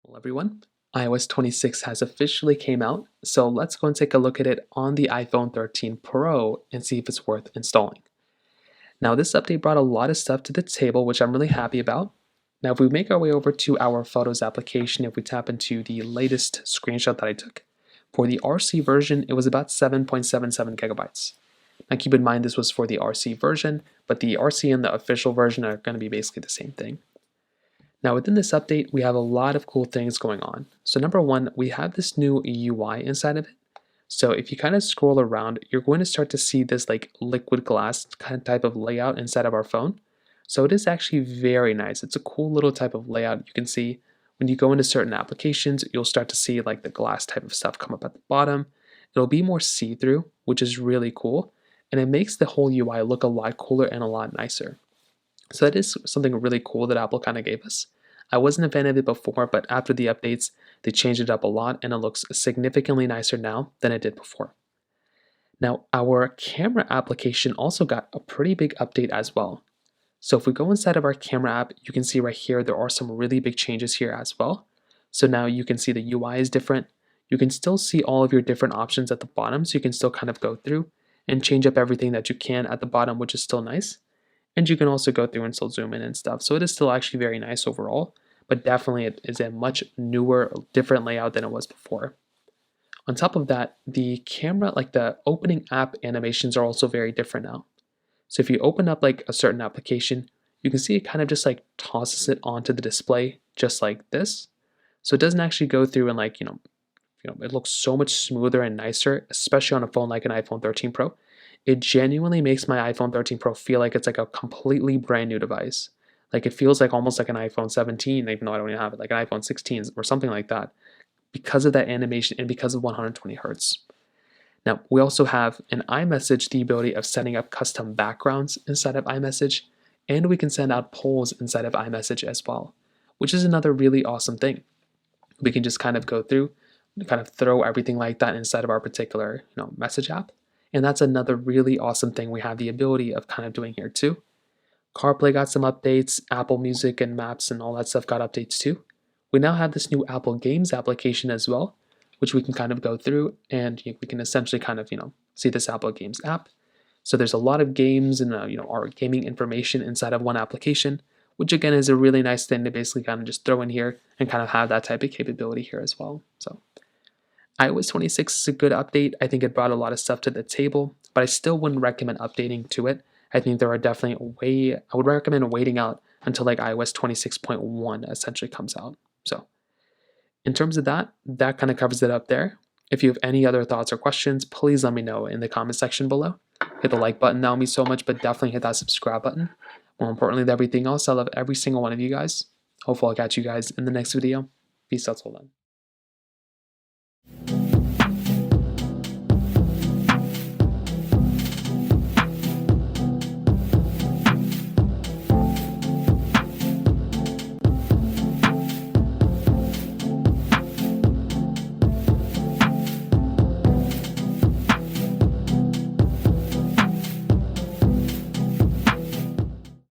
Well, everyone, iOS 26 has officially came out, so let's go and take a look at it on the iPhone 13 Pro and see if it's worth installing. Now, this update brought a lot of stuff to the table, which I'm really happy about. Now, if we make our way over to our Photos application, if we tap into the latest screenshot that I took, for the RC version, it was about 7.77 gigabytes. Now, keep in mind this was for the RC version, but the RC and the official version are going to be basically the same thing. Now within this update, we have a lot of cool things going on. So number one, we have this new UI inside of it. So if you kind of scroll around, you're going to start to see this like liquid glass kind of type of layout inside of our phone. So it is actually very nice. It's a cool little type of layout. You can see when you go into certain applications, you'll start to see like the glass type of stuff come up at the bottom. It'll be more see-through, which is really cool. And it makes the whole UI look a lot cooler and a lot nicer. So that is something really cool that Apple kind of gave us. I wasn't a fan of it before, but after the updates, they changed it up a lot and it looks significantly nicer now than it did before. Now, our camera application also got a pretty big update as well. So if we go inside of our camera app, you can see right here, there are some really big changes here as well. So now you can see the UI is different. You can still see all of your different options at the bottom, so you can still kind of go through and change up everything that you can at the bottom, which is still nice. And you can also go through and still zoom in and stuff. So it is still actually very nice overall, but definitely it is a much newer, different layout than it was before. On top of that, the camera, like the opening app animations are also very different now. So if you open up like a certain application, you can see it kind of just like tosses it onto the display just like this. So it doesn't actually go through and like, it looks so much smoother and nicer, especially on a phone like an iPhone 13 Pro. It genuinely makes my iPhone 13 Pro feel like it's like a completely brand new device. Like it feels like almost like an iPhone 17, even though I don't even have it, like an iPhone 16 or something like that, because of that animation and because of 120 hertz. Now, we also have in iMessage the ability of setting up custom backgrounds inside of iMessage, and we can send out polls inside of iMessage as well, which is another really awesome thing. We can just kind of go through, kind of throw everything like that inside of our particular message app. And that's another really awesome thing we have the ability of kind of doing here too. CarPlay got some updates, Apple Music and Maps and all that stuff got updates too. We now have this new Apple Games application as well, which we can kind of go through and we can essentially kind of, see this Apple Games app. So there's a lot of games and, our gaming information inside of one application, which again is a really nice thing to basically kind of just throw in here and kind of have that type of capability here as well. So iOS 26 is a good update. I think it brought a lot of stuff to the table, but I still wouldn't recommend updating to it. I think there are definitely I would recommend waiting out until like iOS 26.1 essentially comes out. So in terms of that kind of covers it up there. If you have any other thoughts or questions, please let me know in the comment section below. Hit the like button, that would mean so much, but definitely hit that subscribe button. More importantly than everything else, I love every single one of you guys. Hopefully I'll catch you guys in the next video. Peace out till then.